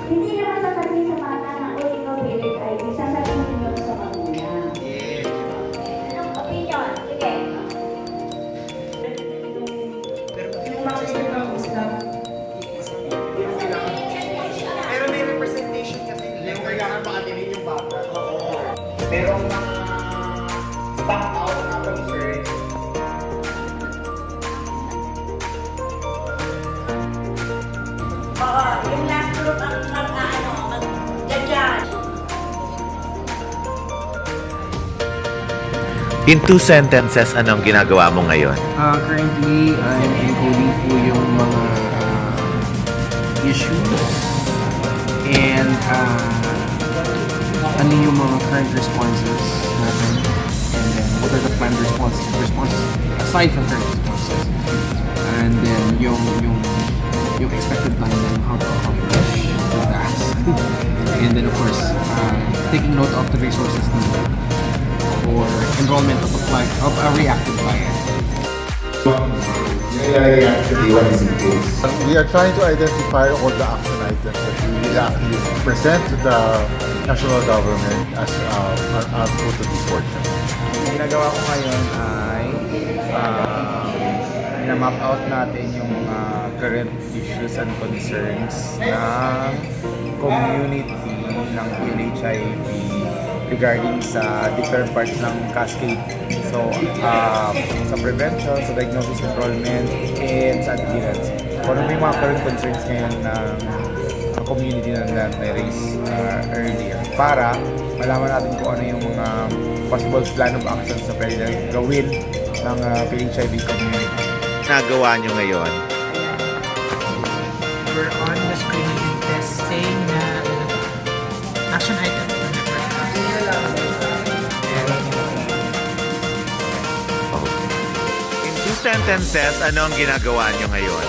Hindi naman sasabihin sa bata na, uy, ikaw PLHIV, sasabihin nyo sa magulang. Anong opinion? Sige. Yung mga system ng Islam, pero may representation kasi yung kailangan makatinin yung bata. Pero ang mga back-out na concern, Yung last group ang mag-judge. In 2 sentences, anong ginagawa mo ngayon? Currently, I'm encoding po yung mga issues and ano yung mga current responses natin and then what are the planned responses aside from current responses and then yung expected timeline how to accomplish the task and then of course taking note of the resources needed for enrollment of a reactive client. We are trying to identify all the action items that we will actually present to the national government as output of this workshop. Ang ginagawa ko ngayon ay na-map out natin yung mga current issues and concerns ng community ng PLHIV regarding sa different parts ng cascade. So, sa prevention, sa diagnosis, enrollment, and sa adherence. Kung ano yung mga current concerns ngayon ng community na na-raise earlier para malaman natin kung ano yung mga possible plan of action sa pwede gawin ng PLHIV community. Nagawa nyo ngayon? We're on the screening and testing na action item. In 2 sentences, ano ang ginagawa nyo ngayon?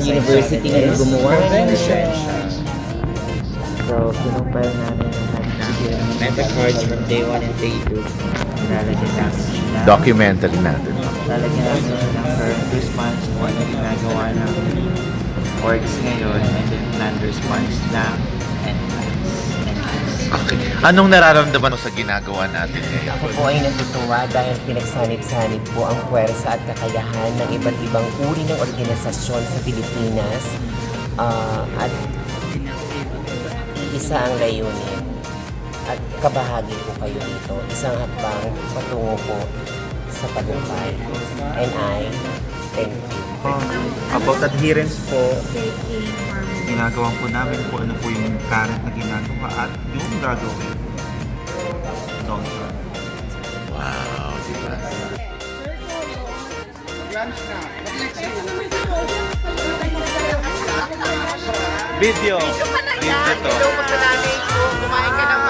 University na gumawa ng research. So, pinumpal namin yung meta cards from day 1 and day 2. Lalagyan namin sila. Documentary natin. Lalagyan namin sila ng current response kung ano ginagawa ng orgs ngayon and then planned response ng Okay. Anong nararamdaman mo sa ginagawa natin ngayon? Ako po ay natutuwa dahil pinagsanib-sanib po ang puwersa at kakayahan ng iba't ibang uri ng organisasyon sa Pilipinas at iisa ang layunin at kabahagi po kayo dito. Isang hakbang patungo po sa tagumpay. And I thank you. About adherence po, ginagawa po namin kung ano po yung current na ginagawa at yung gagawin. Long term. Wow, diba? Video. Video to. hello po sa nanay ko, kumain ka ng